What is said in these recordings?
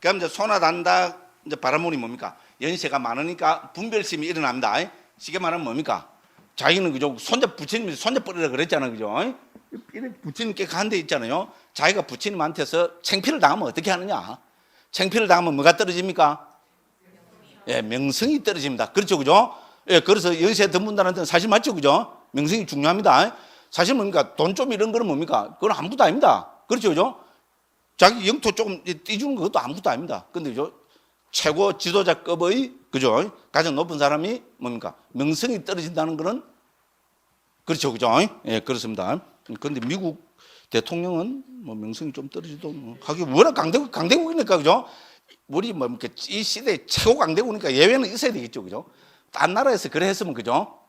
그럼 이제 손아단다 이제 바라문이 뭡니까? 연세가 많으니까 분별심이 일어납니다. 쉽게 말하면 뭡니까? 자기는 그죠? 손자 부처님이 손자뻘이라 그랬잖아요, 그죠? 부처님께 간 데 있잖아요. 자기가 부처님한테서 창피를 당하면 어떻게 하느냐? 창피를 당하면 뭐가 떨어집니까? 예, 명성이 떨어집니다. 그렇죠, 그죠? 예, 그래서 연세 든 분들한테는 사실 맞죠, 그죠? 명성이 중요합니다. 사실 뭡니까? 돈 좀 이런 거는 뭡니까? 그건 아무것도 아닙니다. 그렇죠, 그죠? 자기 영토 조금 띄주는 것도 아무것도 아닙니다. 근데 그죠? 최고 지도자급의 그죠? 가장 높은 사람이 뭡니까? 명성이 떨어진다는 거는 그렇죠, 그죠? 예, 그렇습니다. 그런데 미국 대통령은 뭐 명성이 좀 떨어지도 뭐 하기 워낙 강대국이니까 그죠? 우리 뭐 이렇게 이 시대 최고 강대국이니까 예외는 있어야 되겠죠, 그죠? 딴 나라에서 그래 했으면 그죠?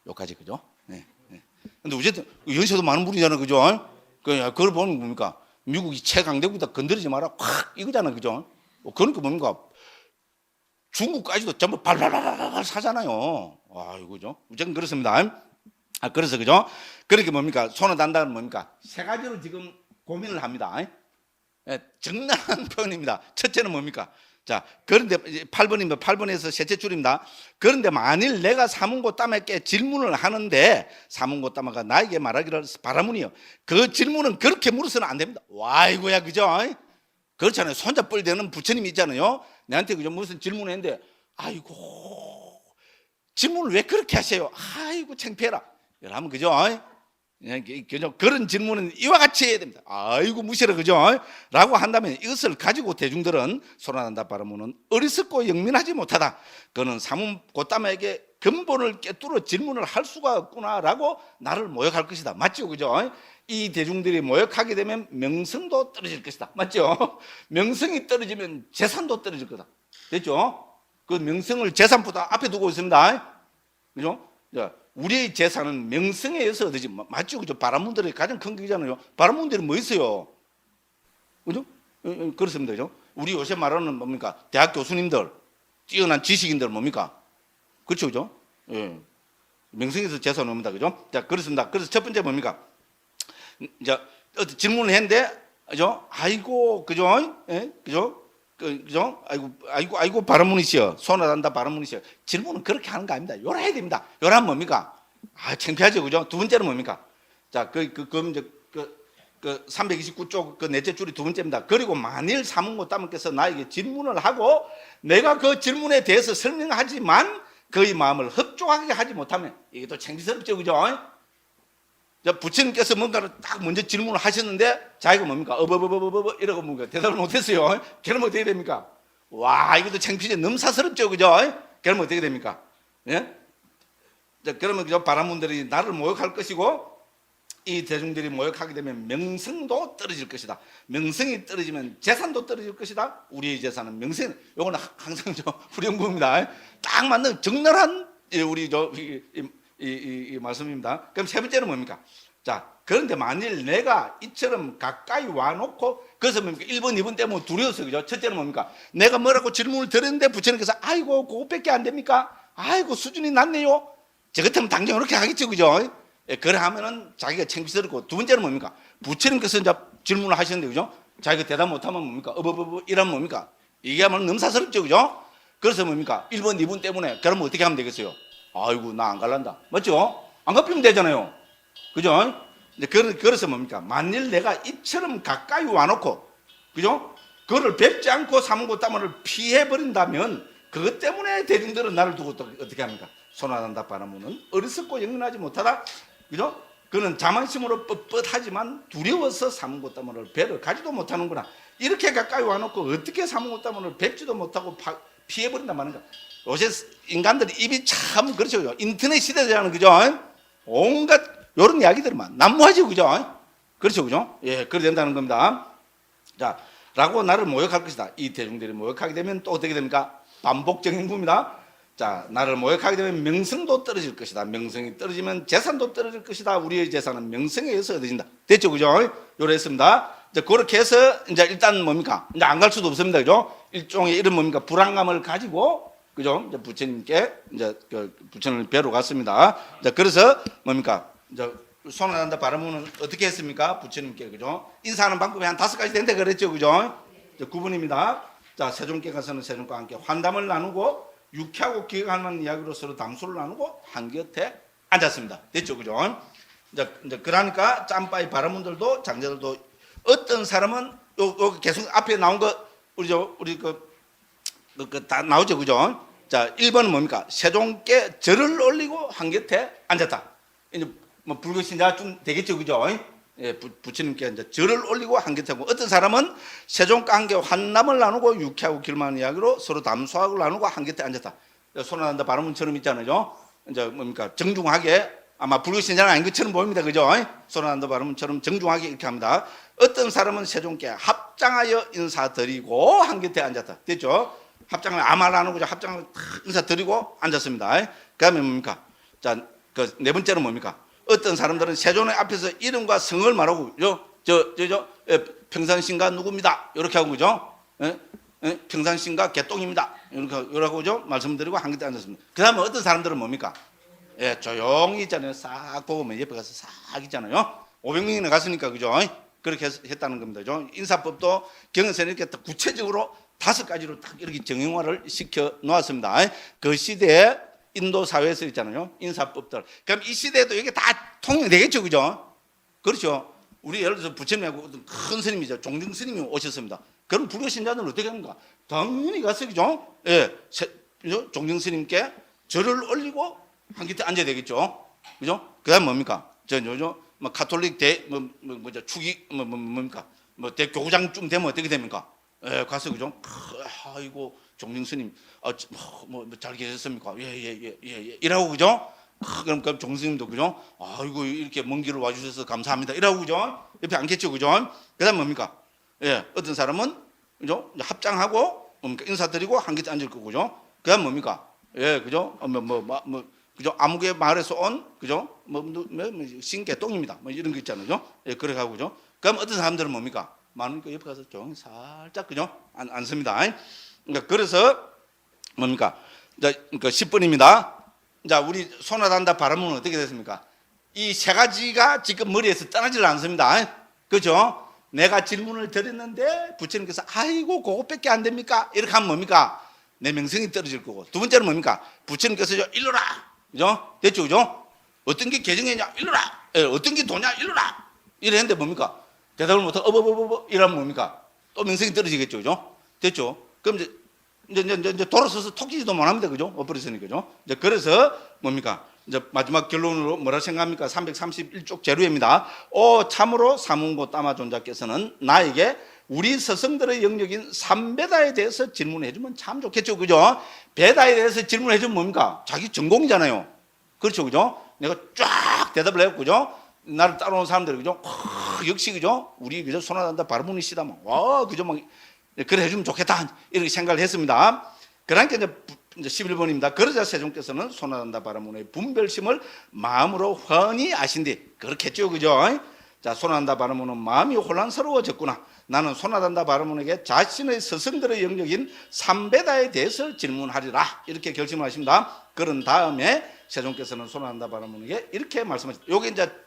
여기까지 그죠? 네. 네. 근데 어쨌든 연세도 많은 분이잖아요, 그죠? 그걸 보면 뭡니까? 미국이 최강대국이다 건드리지 마라 확 이거잖아, 그죠? 그러니까 뭡니까? 중국까지도 전부 발발발발 사잖아요. 이거죠. 어쨌든 그렇습니다. 그래서 그죠? 그렇게 뭡니까? 손을 단다는 뭡니까? 세 가지로 지금 고민을 합니다. 예, 적나라한 표현입니다. 첫째는 뭡니까? 자, 그런데 8번입니다. 8번에서 셋째 줄입니다. 그런데 만일 내가 사문고따마께 질문을 하는데 사문고따마가 나에게 말하기를 바라문이요. 그 질문은 그렇게 물어서는 안 됩니다. 와, 이거야, 그죠? 그렇잖아요. 손자뻘 되는 부처님이 있잖아요. 내한테 그죠? 무슨 질문을 했는데, 아이고, 질문을 왜 그렇게 하세요? 아이고, 창피해라. 여러분, 그죠? 그런 질문은 이와 같이 해야 됩니다. 아이고, 무시라, 그죠? 라고 한다면 이것을 가지고 대중들은 소란한다 바라문은 어리석고 영민하지 못하다. 그는 사문고따마에게 근본을 꿰뚫어 질문을 할 수가 없구나라고 나를 모욕할 것이다. 맞죠? 그죠? 이 대중들이 모욕하게 되면 명성도 떨어질 것이다. 맞죠? 명성이 떨어지면 재산도 떨어질 거다. 됐죠? 그 명성을 재산보다 앞에 두고 있습니다. 그죠? 우리의 재산은 명성에 의해서 얻어지. 맞죠? 그죠? 바라문들이 가장 큰 거잖아요. 바라문들이 뭐 있어요? 그죠? 그렇습니다. 그죠? 우리 요새 말하는 뭡니까? 대학 교수님들, 뛰어난 지식인들 뭡니까? 그렇죠? 그죠? 예. 명성에서 재산을 얻는다. 그죠? 자, 그렇습니다. 그래서 첫 번째 뭡니까? 이제 질문을 했는데, 그죠? 아이고, 그죠? 예? 그죠? 그죠? 아이고, 바라문이시여. 손을 한다, 바라문이시여. 질문은 그렇게 하는 거 아닙니다. 요라 해야 됩니다. 요라면 뭡니까? 창피하죠, 그죠? 두 번째는 뭡니까? 자, 그 329쪽 그 넷째 줄이 두 번째입니다. 그리고 만일 사문고따마께서 나에게 질문을 하고 내가 그 질문에 대해서 설명하지만 그의 마음을 흡족하게 하지 못하면 이게 또 창피스럽죠, 그죠? 부처님께서 뭔가를 딱 먼저 질문을 하셨는데 자기가 뭡니까? 이러고 뭔가 대답을 못했어요. 그러면 어떻게 됩니까? 와, 이것도 창피해. 너무 사스럽죠, 그죠? 그러면 어떻게 됩니까? 예? 그러면 그죠? 바라문들이 나를 모욕할 것이고 이 대중들이 모욕하게 되면 명성도 떨어질 것이다. 명성이 떨어지면 재산도 떨어질 것이다. 우리의 재산은 명성. 이거는 항상 후렴구입니다. 딱 맞는 적나라한 우리 이 말씀입니다. 그럼 세 번째는 뭡니까? 자, 그런데 만일 내가 이처럼 가까이 와놓고 그래서 뭡니까? 1번, 2번 때문에 두려워서 그죠? 첫째는 뭡니까? 내가 뭐라고 질문을 드렸는데 부처님께서 아이고 그것밖에 안 됩니까? 아이고 수준이 낮네요. 저 같으면 당장 그렇게 하겠죠, 그죠? 예, 그래 하면은 자기가 창피스럽고 두 번째는 뭡니까? 부처님께서 이제 질문을 하시는데 그죠? 자기가 대답 못하면 뭡니까? 이러면 뭡니까? 얘기하면 너무 사스럽죠, 그죠? 그래서 뭡니까? 1번, 2번 때문에 그러면 어떻게 하면 되겠어요? 아이고 나 안 갈란다. 맞죠? 안 갚이면 되잖아요. 그죠? 그래서 뭡니까? 만일 내가 이처럼 가까이 와놓고 그죠? 그거를 뵙지 않고 사문고따마를 피해버린다면 그것 때문에 대중들은 나를 두고 또 어떻게 합니까? 손아단다 바라문은 어리석고 영민하지 못하다. 그죠? 그는 자만심으로 뻣뻣하지만 두려워서 사문고따마를 뵈러 가지도 못하는구나. 이렇게 가까이 와놓고 어떻게 사문고따마를 뵙지도 못하고 피해버린단 말인가? 요새 인간들이 입이 참 그렇죠. 인터넷 시대잖아요, 그죠? 온갖 요런 이야기들만 난무하죠, 그죠? 그렇죠, 그죠? 예, 그래 된다는 겁니다. 자, 라고 나를 모욕할 것이다. 이 대중들이 모욕하게 되면 또 어떻게 됩니까? 반복적인 행보입니다. 자, 나를 모욕하게 되면 명성도 떨어질 것이다. 명성이 떨어지면 재산도 떨어질 것이다. 우리의 재산은 명성에 의해서 얻어진다. 됐죠, 그죠? 요랬습니다. 이제 그렇게 해서 이제 일단 뭡니까? 이제 안 갈 수도 없습니다, 그죠? 일종의 이런 뭡니까? 불안감을 가지고 그죠? 이제 부처님께 이제 부처님을 뵈러 갔습니다. 이제 그래서 뭡니까? 이제 손을 한다 바라문은 어떻게 했습니까? 부처님께 그죠? 인사하는 방법이 한 5가지 된다 그랬죠, 그죠? 이제 9번입니다. 자, 세종께 가서는 세종과 함께 환담을 나누고 유쾌하고 기억하는 이야기로 서로 담소를 나누고 한 곁에 앉았습니다. 됐죠, 그죠? 이제 그러니까 짬바이 바라문들도 장자들도 어떤 사람은 요 계속 앞에 나온 거 우리 다 나오죠, 그죠? 자, 1번은 뭡니까? 세종께 절을 올리고 한 곁에 앉았다. 이제 뭐 불교 신자 좀 되겠죠, 그죠? 예, 부처님께 이제 절을 올리고 한 곁에 하고, 어떤 사람은 세종과 함께 환담을 나누고 유쾌하고 길만한 이야기로 서로 담소하고 나누고 한 곁에 앉았다. 소나단다 바라문처럼 있잖아요. 이제 뭡니까? 정중하게, 아마 불교 신자는 아닌 것처럼 보입니다, 그죠? 소나단다 바라문처럼 정중하게 이렇게 합니다. 어떤 사람은 세종께 합장하여 인사드리고 한 곁에 앉았다. 됐죠? 합장을 아마 나누고 합장을 인사드리고 앉았습니다. 그다음에 뭡니까? 자, 그 네 번째는 뭡니까? 어떤 사람들은 세종의 앞에서 이름과 성을 말하고, 평산신가 누구입니다. 이렇게 하고, 그죠? 평산신가 개똥입니다. 이렇게 하고, 그죠? 말씀드리고 한 곁에 앉았습니다. 그 다음에 어떤 사람들은 뭡니까? 예, 조용히 있잖아요. 싹 보고, 옆에 가서 싹 있잖아요. 500명이나 갔으니까, 그죠? 그렇게 했다는 겁니다. 그죠? 인사법도 경에서는 이렇게 구체적으로 5가지로 딱 이렇게 정형화를 시켜 놓았습니다. 그 시대에 인도 사회에서 있잖아요. 인사법들. 그럼 이 시대에도 이게 다 통용되겠죠, 그죠? 그렇죠. 우리 예를 들어서 부처님하고 어떤 큰 스님이죠. 종정 스님이 오셨습니다. 그럼 불교 신자들은 어떻게 합니까? 당연히 가서, 그죠? 예, 종정 스님께 절을 올리고 한 곁에 앉아야 되겠죠. 그죠? 그 다음 뭡니까? 뭐 가톨릭 뭡니까? 대교구장쯤 되면 어떻게 됩니까? 예, 가서, 그죠? 아이고, 종정 스님, 잘 계셨습니까? 예. 이라고, 그죠? 그럼 종정 스님도, 그죠? 아이고, 이렇게 먼 길을 와주셔서 감사합니다. 이라고, 그죠? 옆에 앉겠죠, 그죠? 그 다음 뭡니까? 예, 어떤 사람은, 그죠? 합장하고, 뭡니까? 인사드리고 한 곁에 앉을 거고, 그죠? 그 다음 뭡니까? 예, 그죠? 그죠? 아무개 마을에서 온, 그죠? 신개똥입니다. 뭐 이런 거 있잖아요. 예, 그래 가고, 그죠? 그럼 어떤 사람들은 뭡니까? 많으니까 옆에 가서 좀 살짝, 그죠? 앉습니다. 그러니까 그래서 뭡니까? 자, 그러니까 10번입니다. 자, 우리 소나단다 바라문은 어떻게 됐습니까? 이 3가지가 지금 머리에서 떠나질 않습니다. 그죠? 내가 질문을 드렸는데 부처님께서 아이고 그것밖에 안 됩니까? 이렇게 하면 뭡니까? 내 명성이 떨어질 거고. 두 번째는 뭡니까? 부처님께서 일러라. 그죠? 됐죠? 그죠? 어떤 게 개정이냐? 일러라. 어떤 게 도냐? 일러라. 이랬는데 뭡니까? 대답을 못하고 이러면 뭡니까? 또 명성이 떨어지겠죠, 그죠? 됐죠? 그럼 이제 돌아서서 톡지도 못합니다, 그죠? 엎어졌으니까, 그죠? 이제 그래서 뭡니까? 이제 마지막 결론으로 뭐라 생각합니까? 331쪽 제루입니다. 참으로 사문고 따마 존자께서는 나에게 우리 스승들의 영역인 삼베다에 대해서 질문해 주면 참 좋겠죠, 그죠? 베다에 대해서 질문해 주면 뭡니까? 자기 전공이잖아요. 그렇죠, 그죠? 내가 쫙 대답을 해요, 그죠? 나를 따라오는 사람들, 그죠? 역시, 그죠? 우리, 그죠? 소나단다 바라문이시다. 와, 그죠? 그래 해주면 좋겠다. 이렇게 생각을 했습니다. 그러니까 이제 11번입니다. 그러자 세종께서는 소나단다 바라문의 분별심을 마음으로 훤히 아신디. 그렇겠죠, 그죠? 자, 소나단다 바라문은 마음이 혼란스러워졌구나. 나는 소나단다 바라문에게 자신의 스승들의 영역인 삼베다에 대해서 질문하리라. 이렇게 결심을 하십니다. 그런 다음에 세종께서는 소나단다 바라문에게 이렇게 말씀하셨다. 요게 이제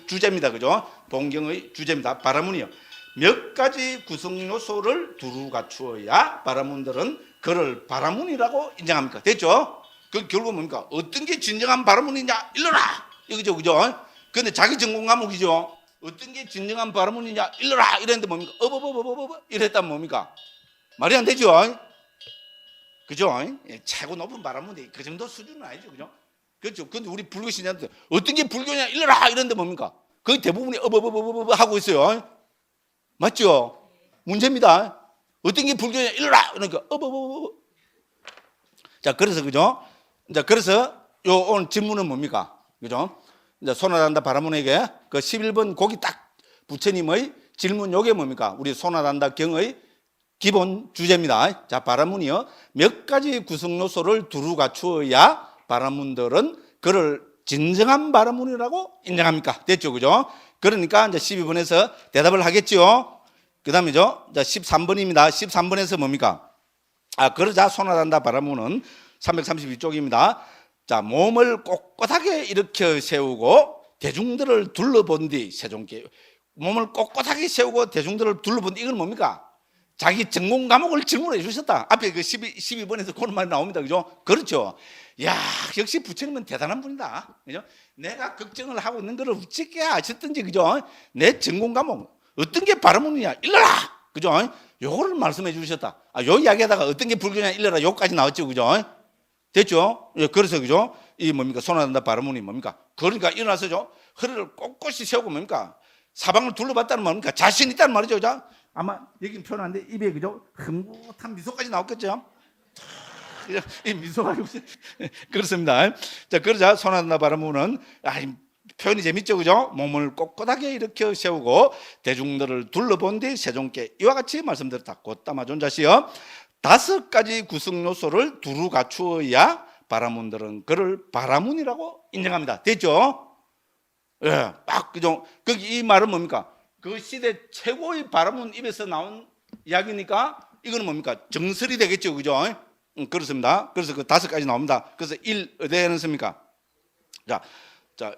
주제입니다. 그죠? 본경의 주제입니다. 바라문이요. 몇 가지 구성 요소를 두루 갖추어야 바라문들은 그를 바라문이라고 인정합니까? 됐죠? 그 결국 뭡니까? 어떤 게 진정한 바라문이냐? 일러라! 이거죠, 그죠? 근데 자기 전공 과목이죠? 어떤 게 진정한 바라문이냐? 일러라! 이랬는데 뭡니까? 이랬다면 뭡니까? 말이 안 되죠? 그죠? 최고 높은 바라문인데 그 정도 수준은 아니죠, 그죠? 그렇죠. 근데 우리 불교 신자들 어떤 게 불교냐? 일러라! 이런데 뭡니까? 거의 대부분이 하고 있어요. 맞죠? 문제입니다. 어떤 게 불교냐? 일러라! 그러니까 자, 그래서 그죠? 자, 그래서 요 오늘 질문은 뭡니까? 그죠? 이제 소나단다 바라문에게 그 11번 거기 딱 부처님의 질문 요게 뭡니까? 우리 소나단다 경의 기본 주제입니다. 자, 바라문이요. 몇 가지 구성 요소를 두루 갖추어야 바라문들은 그를 진정한 바라문이라고 인정합니까? 됐죠, 그죠? 그러니까 이제 12번에서 대답을 하겠죠. 그 다음에죠. 자, 13번입니다. 13번에서 뭡니까? 그러자 소나단다 바라문은 332쪽입니다. 자, 몸을 꼿꼿하게 일으켜 세우고 대중들을 둘러본 뒤 세종께 몸을 꼿꼿하게 세우고 대중들을 둘러본 뒤 이건 뭡니까? 자기 전공 과목을 질문해 주셨다. 앞에 그 12번에서 그런 말이 나옵니다. 그죠? 그렇죠. 야, 역시 부처님은 대단한 분이다. 그죠? 내가 걱정을 하고 있는 거를 어떻게 아셨든지, 그죠? 내 전공 과목, 어떤 게 바라문이냐? 일러라! 그죠? 요거를 말씀해 주셨다. 요 이야기하다가 어떤 게 불교냐? 일러라. 요까지 나왔죠. 그죠? 됐죠? 예, 그래서, 그죠? 이 뭡니까? 손아단다 바라문이 뭡니까? 그러니까 일어나서죠. 허리를 꼿꼿이 세우고 뭡니까? 사방을 둘러봤다는 말입니까? 자신 있다는 말이죠. 자, 아마 여기는 표현한데 입에 그죠? 흐뭇한 미소까지 나왔겠죠? 이 미소가 그렇습니다. 자, 그러자 손아단다 바라문은 표현이 재밌죠, 그죠? 몸을 꼿꼿하게 일으켜 세우고 대중들을 둘러본 뒤 세종께 이와 같이 말씀드렸다. 곧다마 존자시여, 5가지 구성 요소를 두루 갖추어야 바라문들은 그를 바라문이라고 인정합니다. 됐죠? 예, 막 그죠? 거기 이 말은 뭡니까? 그 시대 최고의 바라문 입에서 나온 이야기니까 이거는 뭡니까? 정설이 되겠죠, 그죠? 그렇습니다. 그래서 그 5가지 나옵니다. 그래서 1 어디에 넣습니까? 자,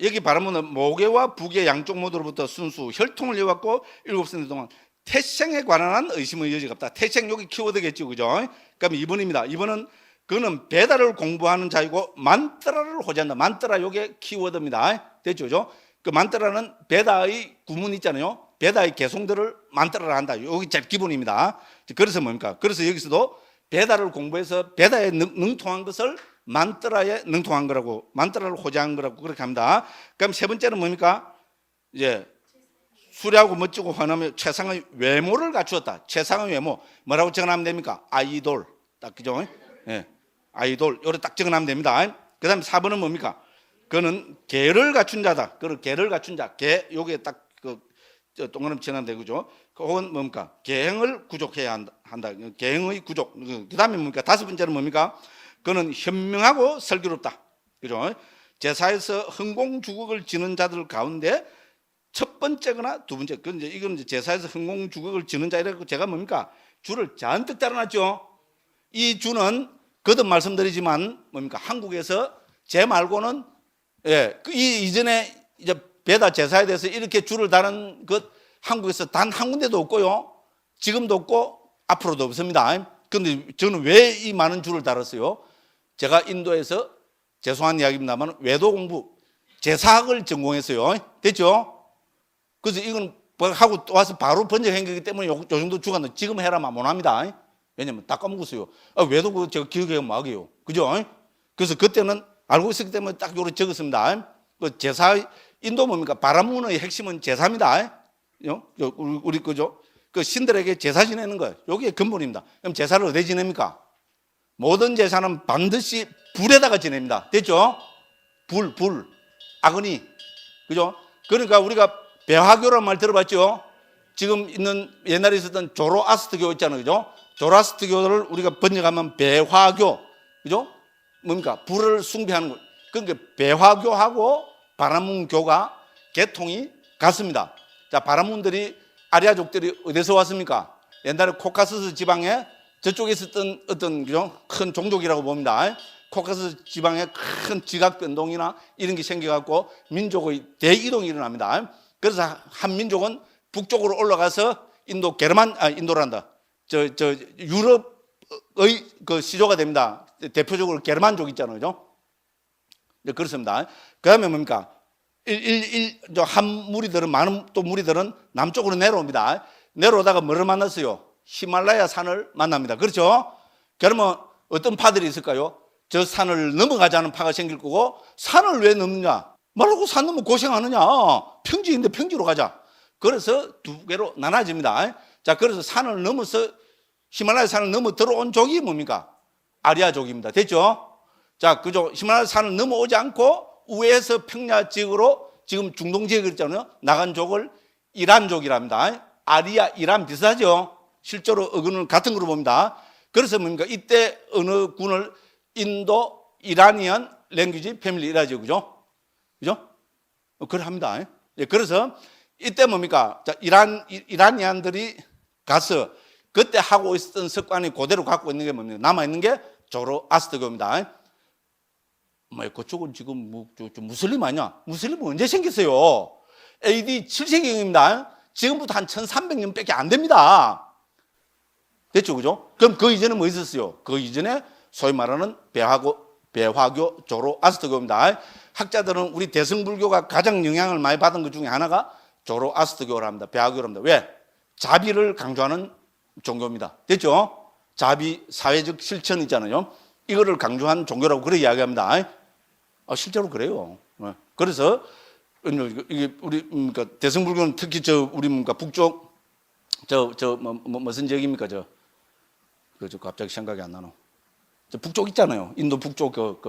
여기 바라문은 모계와 부계 양쪽 모두로부터 순수 혈통을 이어왔고 7세대 동안 태생에 관한 의심의 여지가 없다. 태생 여기 키워드겠죠, 그죠? 그럼 2번입니다. 2번은 그는 베다를 공부하는 자이고 만트라를 호재한다. 만트라 요게 키워드입니다. 됐죠, 그죠? 그 만트라는 베다의 구문 있잖아요. 베다의 개송들을 만트라를 한다. 여기 제일 기본입니다. 그래서 뭡니까? 그래서 여기서도 베다를 공부해서 베다에 능통한 것을 만트라에 능통한 거라고, 만트라를 호재한 거라고 그렇게 합니다. 그럼 3번째는 뭡니까? 이제 수려하고 멋지고 환하며 최상의 외모를 갖추었다. 최상의 외모 뭐라고 적어놓으면 됩니까? 아이돌. 딱 그죠? 예, 아이돌 요래 딱 적어놓으면 됩니다. 그 다음에 4번은 뭡니까? 그는 계를 갖춘 자다. 그를 계를 갖춘 자. 계 요게 딱 그 동그라미 쳐놓으면 되죠. 혹은 뭡니까? 계행을 구족해야 한다. 계행의 구족. 그 다음에 뭡니까? 5번째는 뭡니까? 그는 현명하고 슬기롭다. 그죠? 제사에서 흥공주곡을 지는 자들 가운데 첫 번째거나 두 번째. 이건 이제 제사에서 흥공주곡을 지는 자이라고 제가 뭡니까? 줄을 잔뜩 달아놨죠. 이 주는 거듭 말씀드리지만 뭡니까? 한국에서 제 말고는 이 이전에 이제 베다 제사에 대해서 이렇게 줄을 다른 것 한국에서 단 한 군데도 없고요. 지금도 없고 앞으로도 없습니다. 그런데 저는 왜 이 많은 줄을 달았어요? 제가 인도에서 죄송한 이야기입니다만 외도 공부, 제사학을 전공했어요. 됐죠? 그래서 이건 하고 또 와서 바로 번역한 거기 때문에 요 정도 주간도 지금 해라면 못 합니다. 왜냐면 다 까먹었어요. 외도 그거 제가 기억해 막이에요. 그죠? 그래서 그때는 알고 있었기 때문에 딱 요렇게 적었습니다. 그 제사, 인도 뭡니까? 바라문의 핵심은 제사입니다. 우리 그죠? 그 신들에게 제사 지내는 거예요. 이게 근본입니다. 그럼 제사를 어디에 지냅니까? 모든 제사는 반드시 불에다가 지냅니다. 됐죠? 불, 아그니. 그죠? 그러니까 우리가 배화교란 말 들어봤죠? 지금 있는 옛날에 있었던 조로아스트교 있잖아요. 그죠? 조로아스트교를 우리가 번역하면 배화교. 그죠? 뭡니까? 불을 숭배하는 거. 그러니까 배화교하고 바라문교가 계통이 같습니다. 자, 바라문들이 아리아족들이 어디서 왔습니까? 옛날에 코카서스 지방에 저쪽에 있었던 어떤 그죠? 큰 종족이라고 봅니다. 코카서스 지방에 큰 지각 변동이나 이런 게 생겨갖고 민족의 대이동이 일어납니다. 그래서 한 민족은 북쪽으로 올라가서 인도란다. 유럽의 그 시조가 됩니다. 대표적으로 게르만족 있잖아요. 그죠? 네, 그렇습니다. 그 다음에 뭡니까? 한 무리들은, 많은 또 무리들은 남쪽으로 내려옵니다. 내려오다가 뭐를 만났어요? 히말라야 산을 만납니다. 그렇죠? 그러면 어떤 파들이 있을까요? 저 산을 넘어가자는 파가 생길 거고, 산을 왜 넘느냐? 말하고 산 넘어 고생하느냐? 평지인데 평지로 가자. 그래서 두 개로 나눠집니다. 자, 그래서 산을 넘어서, 히말라야 산을 넘어 들어온 족이 뭡니까? 아리아족입니다. 됐죠? 자, 그죠? 히말라야 산을 넘어오지 않고 우에서 평야 지역으로 지금 중동 지역이 있잖아요. 나간 족을 이란족이랍니다. 아리아, 이란 비슷하죠? 실제로 어근은 같은 거로 봅니다. 그래서 뭡니까? 이때 어느 군을 인도 이라니안 랭귀지 패밀리라죠. 그죠? 그죠? 그걸 합니다. 예, 그래서 이때 뭡니까? 자, 이라니안들이 가서 그때 하고 있었던 습관이 그대로 갖고 있는 게 뭡니까? 남아있는 게 조로아스트교입니다. 그쪽은 지금 무슬림 아니야? 무슬림은 언제 생겼어요? AD 7세기입니다. 지금부터 한 1300년 밖에 안 됩니다. 됐죠, 그죠? 그럼 그 이전에 뭐 있었어요? 그 이전에 소위 말하는 배화교, 조로, 아스트교입니다. 학자들은 우리 대승불교가 가장 영향을 많이 받은 것 중에 하나가 조로 아스트교를 합니다. 배화교를 합니다. 왜? 자비를 강조하는 종교입니다. 됐죠? 자비, 사회적 실천 있잖아요. 이거를 강조한 종교라고 그렇게 이야기합니다. 실제로 그래요. 그래서 이게 우리 그러니까 대승불교는 특히 우리 북쪽 무슨 지역입니까? 저 갑자기 생각이 안 나노. 저 북쪽 있잖아요. 인도 북쪽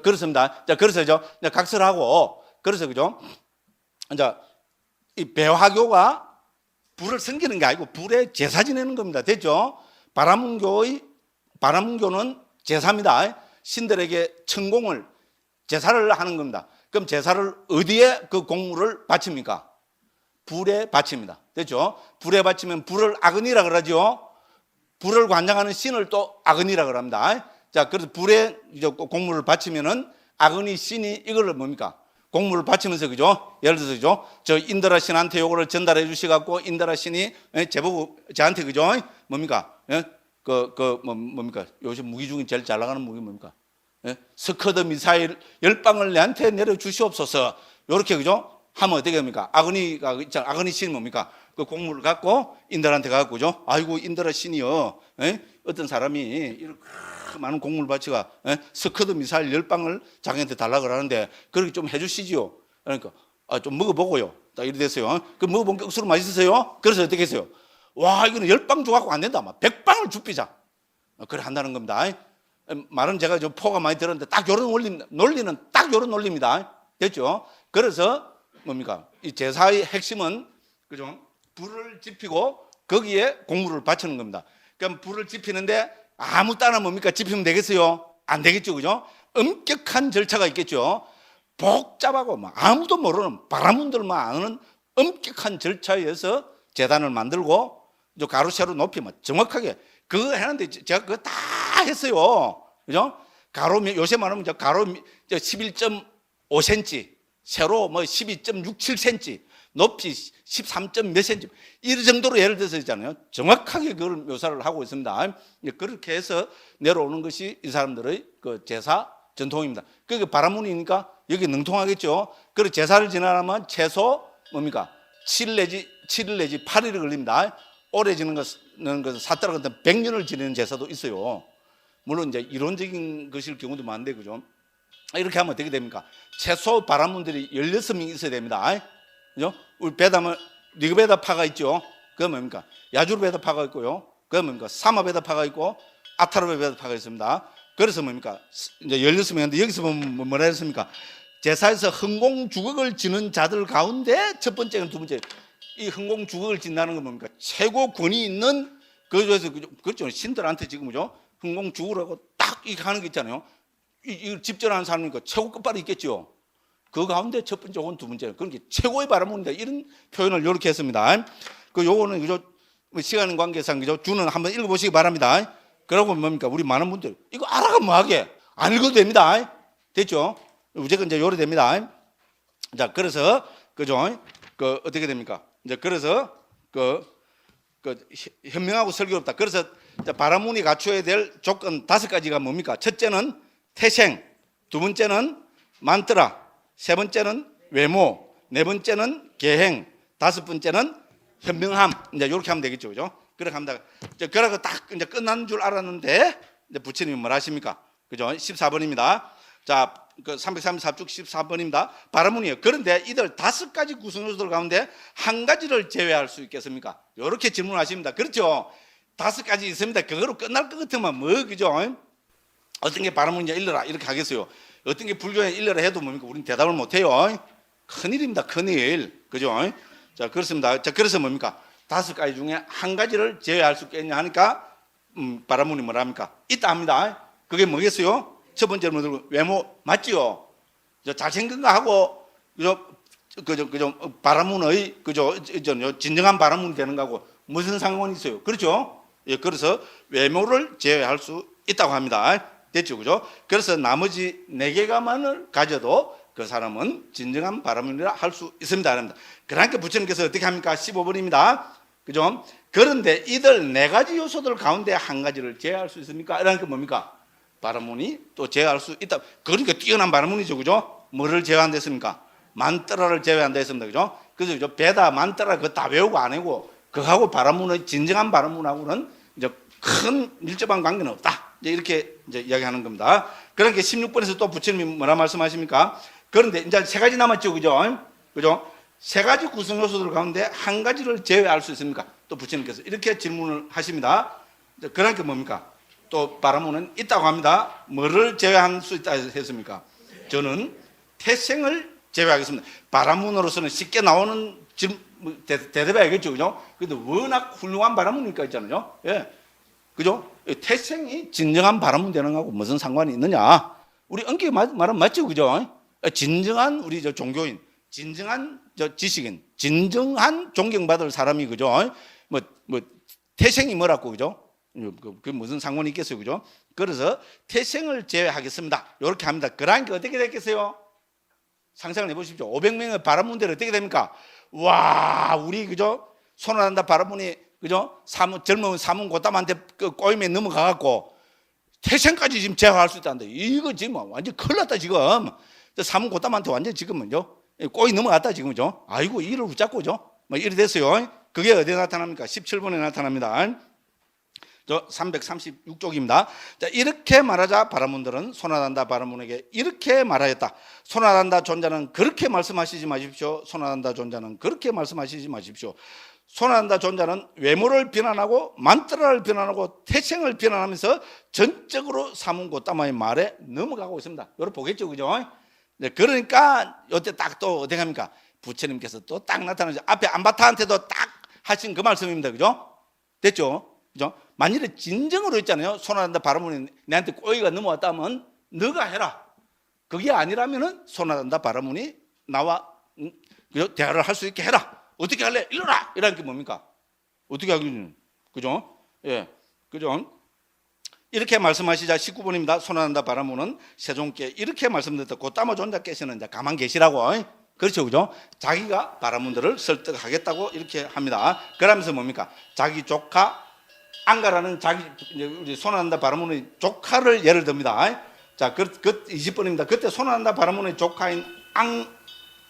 그렇습니다. 자, 그래서 각설하고 그래서 그죠? 이제 이 배화교가 불을 섬기는 게 아니고 불에 제사 지내는 겁니다. 됐죠? 바라문교는 제사입니다. 신들에게 천공을 제사를 하는 겁니다. 그럼 제사를 어디에 그 공물을 바칩니까? 불에 바칩니다. 됐죠? 불에 바치면 불을 아그니라 그러죠. 불을 관장하는 신을 또 아그니라 그럽니다. 자, 그래서 불에 공물을 바치면은 아그니 신이 이걸 뭡니까? 공물을 바치면서 그죠? 예를 들어서 그죠? 저 인드라 신한테 요거를 전달해 주시갖고 인드라 신이 제보고 저한테 그죠? 뭡니까? 뭡니까? 요즘 무기 중에 제일 잘 나가는 무기 뭡니까? 스커드 미사일 10방을 내한테 내려 주시옵소서. 요렇게 그죠? 하면 어떻게 됩니까? 아그니 신이 뭡니까? 그 공물을 갖고 인드라한테 가갖고 그죠? 아이고 인드라 신이요. 어떤 사람이 이렇게 많은 공물을 바치가 스커드 미사일 10방을 자기한테 달라고 하는데 그렇게 좀 해주시지요. 그러니까 좀 먹어보고요. 딱 이래 됐어요. 그 먹어본 게 억수로 맛있으세요? 그래서 어떻게 했어요? 와 이거는 10방 줘갖고 안 된다. 100방을 줍히자. 그래 한다는 겁니다. 말은 제가 좀 포가 많이 들었는데 딱 요런 논리는 딱 요런 논리입니다. 됐죠? 그래서 뭡니까? 이 제사의 핵심은 그죠? 불을 지피고 거기에 공물을 바치는 겁니다. 그럼 불을 지피는데 아무 따나 뭡니까? 지피면 되겠어요? 안 되겠죠, 그죠? 엄격한 절차가 있겠죠. 복잡하고 아무도 모르는 바라문들만 아는 엄격한 절차에 의해서 재단을 만들고 가로세로 높이 정확하게 그거 해놨는데 제가 그거 다 했어요. 그죠? 가로 요새 말하면 가로 11.5cm, 세로 12.67cm, 높이 13. 몇 cm 이 정도로 예를 들어서 있잖아요. 정확하게 그걸 묘사를 하고 있습니다. 그렇게 해서 내려오는 것이 이 사람들의 그 제사 전통입니다. 그게 바라문이니까 여기 능통하겠죠. 그리고 제사를 지나려면 최소 뭡니까? 7일 내지 8일이 걸립니다. 오래 지는 것은 사따라 같은 100년을 지내는 제사도 있어요. 물론 이제 이론적인 것일 경우도 많은데 그죠? 이렇게 하면 어떻게 됩니까? 최소 바라문들이 16명이 있어야 됩니다. 그죠? 우리 리그베다파가 있죠. 그건 뭡니까? 야주르베다파가 있고요. 그건 뭡니까? 사마베다파가 있고 아타르베다파가 있습니다. 그래서 뭡니까? 이제 16명인데 여기서 보면 뭐라 했습니까? 제사에서 흥공주걱을 지는 자들 가운데 첫 번째는 두 번째 이 흥공주걱을 진다는 건 뭡니까? 최고 권위 있는 그래서 그렇죠. 신들한테 지금 그죠? 흥공주걱이라고 딱 이렇게 하는 게 있잖아요. 이걸 집전하는 사람이니까 최고 끝발이 있겠죠. 그 가운데 첫 번째 혹은 두 번째 그러니까 최고의 바라문이다 이런 표현을 이렇게 했습니다. 그 요거는 그죠? 시간 관계상 그죠? 주는 한번 읽어보시기 바랍니다. 그러고 뭡니까? 우리 많은 분들 이거 알아가 뭐하게 안 읽어도 됩니다. 됐죠? 무조건 이제 요래 됩니다. 자 그래서 그죠? 그 어떻게 됩니까? 이제 그래서 그 현명하고 슬기롭다. 그래서 바라문이 갖춰야 될 조건 5가지가 뭡니까? 첫째는 태생, 두 번째는 만트라, 세 번째는 외모, 네 번째는 계행, 다섯 번째는 현명함. 이제 이렇게 하면 되겠죠, 그죠? 그렇게 합니다. 그러고 딱 이제 끝난 줄 알았는데 이제 부처님이 뭘 하십니까? 그죠? 14번입니다. 자, 그 334쪽 14번입니다. 바라문이에요. 그런데 이들 5가지 구성 요소들 가운데 한 가지를 제외할 수 있겠습니까? 이렇게 질문하십니다. 그렇죠? 5가지 있습니다. 그거로 끝날 것 같으면 뭐 그죠? 어떤 게 바라문이냐 일러라 이렇게 하겠어요. 어떤 게 불교에 일러라 해도 뭡니까? 우리는 대답을 못해요. 큰일입니다. 큰일. 그죠? 자 그렇습니다. 자 그래서 뭡니까? 5가지 중에 한 가지를 제외할 수 있겠냐 하니까 바라문이 뭐랍니까? 있다 합니다. 그게 뭐겠어요? 첫 번째로 외모 맞지요? 잘생긴 거 하고 그죠? 바라문의 그죠? 진정한 바라문이 되는 거하고 무슨 상관이 있어요? 그렇죠? 예, 그래서 외모를 제외할 수 있다고 합니다. 됐죠, 그죠? 그래서 나머지 4개가만을 가져도 그 사람은 진정한 바라문이라 할 수 있습니다. 그러니까 부처님께서 어떻게 합니까? 15번입니다. 그죠? 그런데 이들 네 가지 요소들 가운데 한 가지를 제외할 수 있습니까? 이런 게 뭡니까? 바라문이 또 제외할 수 있다. 그러니까 뛰어난 바라문이죠, 그죠? 뭐를 제외한댔습니까? 만따라를 제외한다 했습니다, 그죠? 그래서 저 베다 만따라 그거 다 외우고 안 외우고 그하고 바라문의 진정한 바라문하고는 이제 큰 밀접한 관계는 없다. 이제 이렇게 이제 이야기하는 겁니다. 그러니까 16번에서 또 부처님이 뭐라 말씀하십니까? 그런데 이제 세 가지 남았죠, 그죠? 그죠? 세 가지 구성 요소들 가운데 한 가지를 제외할 수 있습니까? 또 부처님께서 이렇게 질문을 하십니다. 그러니까 뭡니까? 또 바라문은 있다고 합니다. 뭐를 제외할 수 있다 했습니까? 저는 태생을 제외하겠습니다. 바라문으로서는 쉽게 나오는 대답해야겠죠, 그죠? 그런데 워낙 훌륭한 바라문이니까 있잖아요. 예, 그죠? 태생이 진정한 바라문 되는 거하고 무슨 상관이 있느냐? 우리 엄격히 말하면 맞죠, 그죠? 진정한 우리 저 종교인, 진정한 저 지식인, 진정한 존경받을 사람이 그죠? 뭐 태생이 뭐라고 그죠? 그 무슨 상관이 있겠어요, 그죠? 그래서 태생을 제외하겠습니다. 이렇게 합니다. 그러니까 어떻게 됐겠어요? 상상을 해보십시오. 500명의 바라문들은 어떻게 됩니까? 와, 우리 그죠? 손을 바라문이 그죠? 젊은 사문 고담한테 꼬임에 넘어가갖고 태생까지 지금 제어할 수 있다는데 이거 지금 완전 큰일 났다 지금. 사문 고담한테 완전 지금은요 꼬이 넘어갔다 지금죠. 아이고 이를 붙잡고죠. 뭐 이래 됐어요. 그게 어디에 나타납니까? 17번에 나타납니다. 저 336쪽입니다. 자, 이렇게 말하자 바라문들은 소나단다 바라문에게 이렇게 말하였다. 소나단다 존자는 그렇게 말씀하시지 마십시오. 소나단다 존자는 그렇게 말씀하시지 마십시오. 소나단다 존자는 외모를 비난하고 만트라를 비난하고 태생을 비난하면서 전적으로 사문고따마의 말에 넘어가고 있습니다. 여러분 보겠죠, 그죠? 네, 그러니까 이때 딱 또 어떻게 합니까? 부처님께서 또 딱 나타나죠. 앞에 안바타한테도 딱 하신 그 말씀입니다, 그죠? 됐죠? 그죠? 만일에 진정으로 했잖아요. 소나단다 바라문이 내한테 꼬이가 넘어왔다면 너가 해라. 그게 아니라면은 소나단다 바라문이 나와 그죠? 대화를 할 수 있게 해라. 어떻게 할래? 이러라. 이라는 게 뭡니까? 어떻게 하기는 그죠? 예, 그죠? 이렇게 말씀하시자 19번입니다. 소나단다 바라문은 세종께 이렇게 말씀드렸다. 고따마 존자께서는 이제 가만 계시라고. 그렇죠, 그죠? 자기가 바라문들을 설득하겠다고 이렇게 합니다. 그러면서 뭡니까? 자기 조카 안가라는 자기 우리 소나단다 바라문의 조카를 예를 듭니다. 자, 그 20번입니다. 그때 소나단다 바라문의 조카인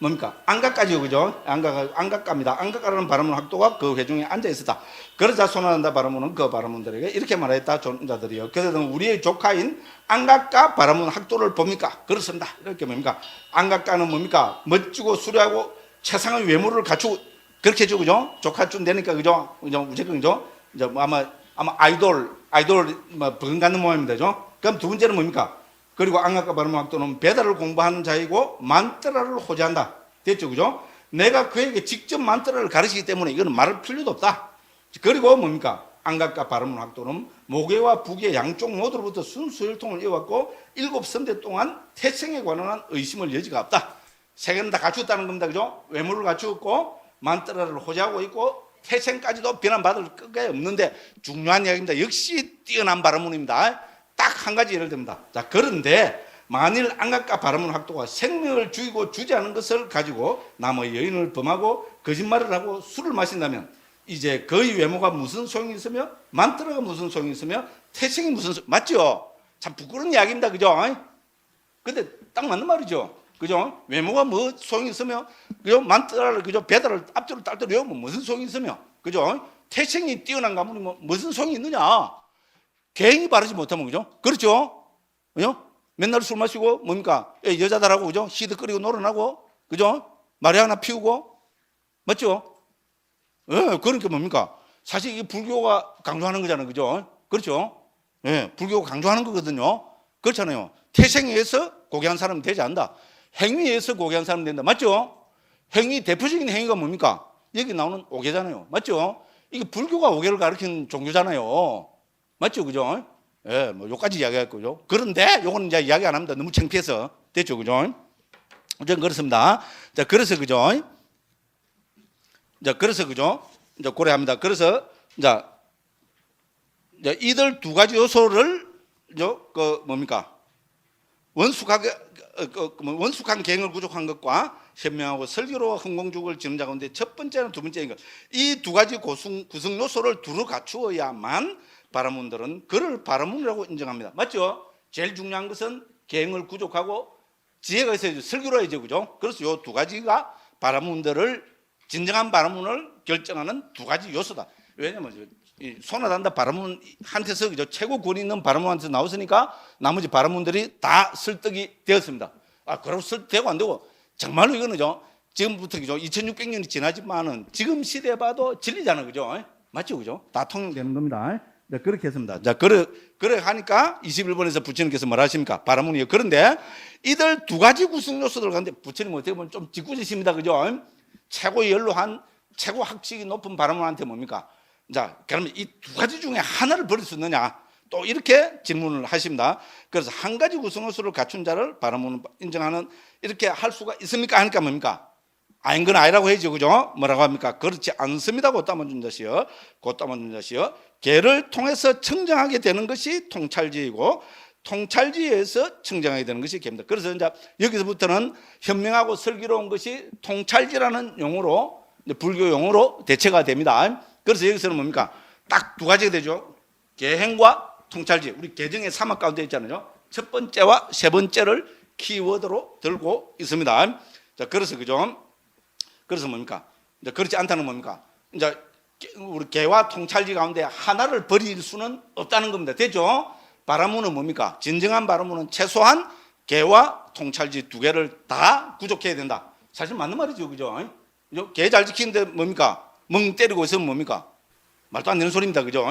뭡니까? 안가까지요, 그죠? 안가까입니다. 안가까라는 바라문 학도가 그 회중에 앉아 있었다. 그러자 소나단다 바라문은 그 바라문들에게 이렇게 말했다. 존자들이요. 그래서 우리의 조카인 안가까 바라문 학도를 봅니까? 그렇습니다. 이렇게 뭡니까? 안가까는 뭡니까? 멋지고 수려하고 최상의 외모를 갖추고 그렇게 해죠, 그죠? 조카쯤 되니까 그죠? 무조건 그죠? 이제 뭐 아마 아이돌 뭐 버금가는 모양입니다, 그죠? 그럼 두 번째는 뭡니까? 그리고 안가까 바라문 학도는 베다를 공부하는 자이고 만트라를 호재한다. 됐죠, 그죠? 내가 그에게 직접 만트라를 가르치기 때문에 이거는 말할 필요도 없다. 그리고 뭡니까? 안가까 바라문 학도는 모계와 부계 양쪽 모두로부터 순수 혈통을 이어왔고 7선대 동안 태생에 관한 의심을 여지가 없다. 세 개는 다 갖추었다는 겁니다, 그죠? 외모를 갖추었고 만트라를 호재하고 있고 태생까지도 비난받을 게 없는데 중요한 이야기입니다. 역시 뛰어난 바라문입니다. 딱 한 가지 예를 듭니다. 자, 그런데 만일 안가까 바라문 학도가 생명을 죽이고 주지 않은 것을 가지고 남의 여인을 범하고 거짓말을 하고 술을 마신다면 이제 그의 외모가 무슨 소용이 있으며 만트라가 무슨 소용이 있으며 태생이 무슨 맞죠? 참 부끄러운 이야기입니다, 그죠? 근데 딱 맞는 말이죠, 그죠? 외모가 뭐 소용이 있으며 그죠? 만트라를 그죠? 배달을 앞뒤로 딸대로 외우면 무슨 소용이 있으며 그죠? 태생이 뛰어난 가문이 뭐 무슨 소용이 있느냐? 개인이 바르지 못하면 그죠? 그렇죠? 그죠? 맨날 술 마시고 뭡니까? 여자들하고 그죠? 시드거리고 놀아나고 그죠? 마리 하나 피우고 맞죠? 예, 그러니까 뭡니까? 사실 이게 불교가 강조하는 거잖아요, 그죠? 그렇죠? 예, 불교가 강조하는 거거든요. 그렇잖아요. 태생에 의해서 고귀한 사람이 되지 않는다. 행위에 의해서 고귀한 사람이 된다. 맞죠? 행위 대표적인 행위가 뭡니까? 여기 나오는 오계잖아요. 맞죠? 이게 불교가 오계를 가르치는 종교잖아요. 맞죠, 그죠? 예, 뭐 요까지 이야기할 거죠. 그런데 요거는 이제 이야기 안 합니다. 너무 창피해서 됐죠, 그죠? 어쨌든 그렇습니다. 자, 그래서 그죠? 자, 그래서 그죠? 이제 고려합니다. 그래서 이제 이들 두 가지 요소를 뭡니까? 원숙한 계행을 구족한 것과 현명하고 슬기로워 흥공주국을 지는 자 가운데 첫 번째는 두 번째인 것. 이 두 가지 구성 요소를 두루 갖추어야만 바라문들은 그를 바라문이라고 인정합니다. 맞죠? 제일 중요한 것은 계행을 구족하고 지혜가 있어야죠. 슬기로워야죠. 그죠? 그래서 이 두 가지가 바라문들을 진정한 바라문을 결정하는 두 가지 요소다. 왜냐면 소나단다 바라문한테서 그죠? 최고 권위 있는 바라문한테서 나왔으니까 나머지 바라문들이 다 설득이 되었습니다. 그럼 설득되고 안 되고 정말로 이거는요. 지금부터 그죠? 2600년이 지나지만은 지금 시대에 봐도 진리잖아요. 그죠? 맞죠? 그죠? 다 통용되는 겁니다. 네, 그렇게 했습니다. 자, 그래 하니까 21번에서 부처님께서 뭐라 하십니까? 바라문이요. 그런데 이들 두 가지 구성 요소들 가운데 부처님 어떻게 보면 좀 짓궂으십니다. 그죠? 최고 연로한 최고 학식이 높은 바라문한테 뭡니까? 자, 그러면 이 두 가지 중에 하나를 버릴 수 있느냐? 또 이렇게 질문을 하십니다. 그래서 한 가지 구성 요소를 갖춘 자를 바라문을 인정하는 이렇게 할 수가 있습니까? 하니까 뭡니까? 아닌 건 아니라고 해야죠. 그죠? 뭐라고 합니까? 그렇지 않습니다. 곧 담아준 자시여. 곧 담아준 자시여. 걔를 통해서 청정하게 되는 것이 통찰지이고 통찰지에서 청정하게 되는 것이 개입니다. 그래서 이제 여기서부터는 현명하고 슬기로운 것이 통찰지라는 용어로 불교 용어로 대체가 됩니다. 그래서 여기서는 뭡니까? 딱 두 가지가 되죠. 계행과 통찰지. 우리 계정의 사막 가운데 있잖아요. 첫 번째와 세 번째를 키워드로 들고 있습니다. 자, 그래서 그죠? 그래서 뭡니까? 이제 그렇지 않다는 뭡니까? 이제 우리 계와 통찰지 가운데 하나를 버릴 수는 없다는 겁니다. 됐죠? 바라문은 뭡니까? 진정한 바라문은 최소한 계와 통찰지 두 개를 다 구족해야 된다. 사실 맞는 말이죠. 그죠? 계 잘 지키는데 뭡니까? 멍 때리고 있으면 뭡니까? 말도 안 되는 소리입니다. 그죠?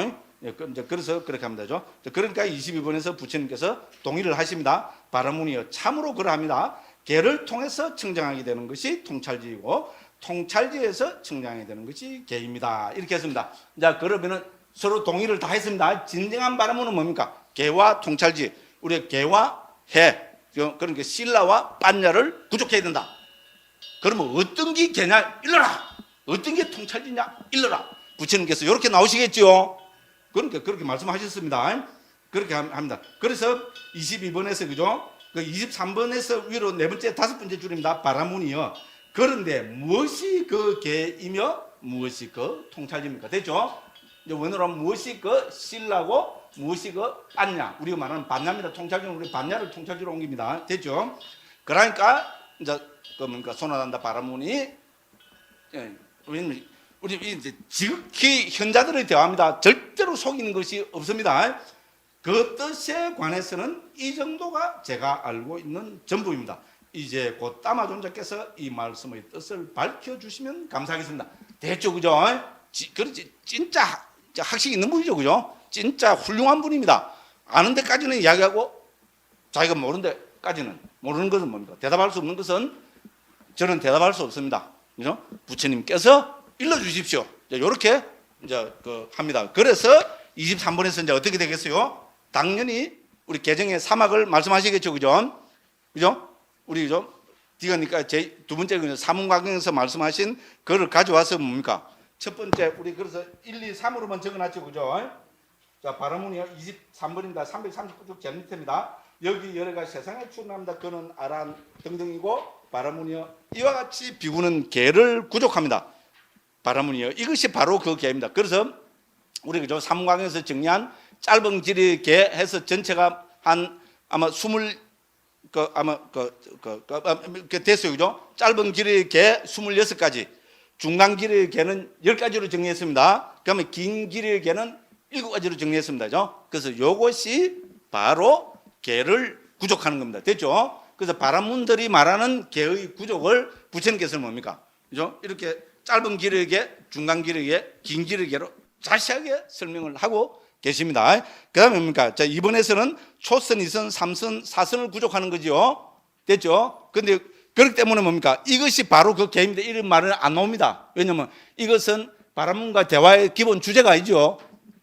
그래서 그렇게 하면 되죠. 그러니까 22번에서 부처님께서 동의를 하십니다. 바라문이여 참으로 그러합니다. 계를 통해서 청정하게 되는 것이 통찰지이고 통찰지에서 청정하게 되는 것이 계입니다. 이렇게 했습니다. 자, 그러면은 서로 동의를 다 했습니다. 진정한 바라문은 뭡니까? 계와 통찰지. 우리가 계와 해. 그러니까 신라와 빤야를 구족해야 된다. 그러면 어떤 게 계냐? 일러라. 어떤 게 통찰지냐? 일러라. 부처님께서 이렇게 나오시겠죠. 그러니까 그렇게 말씀하셨습니다. 그렇게 합니다. 그래서 22번에서 그죠? 그 23번에서 위로 네 번째, 다섯 번째 줄입니다. 바라문이요. 그런데 무엇이 그 계이며 무엇이 그 통찰지입니까? 됐죠? 이제 원어로 하면 무엇이 그 신라고 무엇이 그 빤야. 우리가 말하는 반야입니다. 통찰지는 우리 반야를 통찰지로 옮깁니다. 됐죠? 그러니까 이제 그 뭡니까? 소나단다 바라문이 우리 이제 지극히 현자들의 대화입니다. 절대로 속이는 것이 없습니다. 그 뜻에 관해서는 이 정도가 제가 알고 있는 전부입니다. 이제 곧 따마존자께서 이 말씀의 뜻을 밝혀주시면 감사하겠습니다. 됐죠, 그죠? 그렇지, 진짜 학식이 있는 분이죠, 그죠? 진짜 훌륭한 분입니다. 아는 데까지는 이야기하고 자기가 모르는 데까지는 모르는 것은 뭡니까? 대답할 수 없는 것은 저는 대답할 수 없습니다. 그죠? 부처님께서 일러주십시오. 이렇게 이제 합니다. 그래서 23번에서 이제 어떻게 되겠어요? 당연히 우리 계정의 사막을 말씀하시겠죠, 그죠? 그죠? 우리 그죠? 디가니까 제 두 번째 사문과경에서 말씀하신 그를 가져와서 뭡니까? 첫 번째 우리 그래서 1, 2, 3으로만 적어놨죠, 그죠? 자, 바라문이요 23번입니다. 339쪽 제일 밑입니다. 여기 여러 가지 세상에 출납니다. 그는 아란 등등이고 바라문이요 이와 같이 비구는 개를 구족합니다. 바라문이요 이것이 바로 그 개입니다. 그래서 우리 그죠? 사문과경에서 정리한 짧은 길이 개 해서 전체가 한 아마 20 됐어요, 그죠? 짧은 길의 개 26가지, 중간 길의 개는 10가지로 정리했습니다. 그러면 긴 길의 개는 7가지로 정리했습니다, 그죠? 그래서 이것이 바로 개를 구족하는 겁니다. 됐죠? 그래서 바라문들이 말하는 개의 구족을 부처님께서는 뭡니까? 그죠? 이렇게 짧은 길의 개, 중간 길의 개, 긴 길의 개로 자세하게 설명을 하고 계십니다. 그 다음에 뭡니까? 자, 이번에서는 초선, 이선, 삼선, 사선을 구족하는 거죠. 됐죠? 근데 그렇기 때문에 뭡니까? 이것이 바로 그 개입니다. 이런 말은 안 나옵니다. 왜냐면 이것은 바라문과 대화의 기본 주제가 아니죠.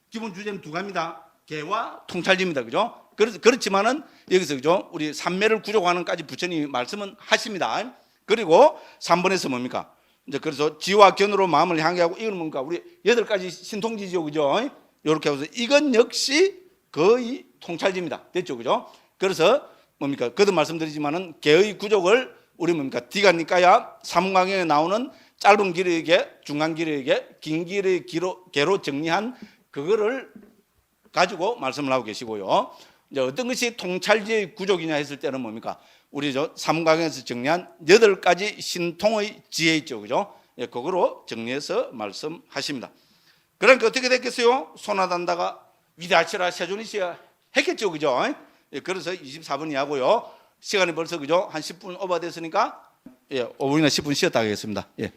기본 주제는 두 가지입니다. 개와 통찰지입니다. 그죠? 그렇지만은 여기서 그죠? 우리 삼매를 구족하는까지 부처님이 말씀은 하십니다. 그리고 3번에서 뭡니까? 이제 그래서 지와 견으로 마음을 향해 하고 이건 뭡니까? 우리 8가지 신통지죠. 그죠? 이렇게 해서 이건 역시 거의 통찰지입니다. 됐죠, 그죠? 그래서 뭡니까? 거듭 말씀드리지만은 개의 구족을 우리 뭡니까? D가 니까야 사문강경에 나오는 짧은 기력의 중간 기력의 긴 기력의 개로 정리한 그거를 가지고 말씀을 하고 계시고요. 이제 어떤 것이 통찰지의 구족이냐 했을 때는 뭡니까? 우리 사문강경에서 정리한 8가지 신통의 지혜 있죠, 그죠? 예, 그거로 정리해서 말씀하십니다. 그러니까 어떻게 됐겠어요? 소나단다가 위대하시라 세존이시야 했겠죠, 그죠? 예, 그래서 24분이 하고요. 시간이 벌써 그죠? 한 10분 오버됐으니까 예, 5분이나 10분 쉬었다 하겠습니다. 예.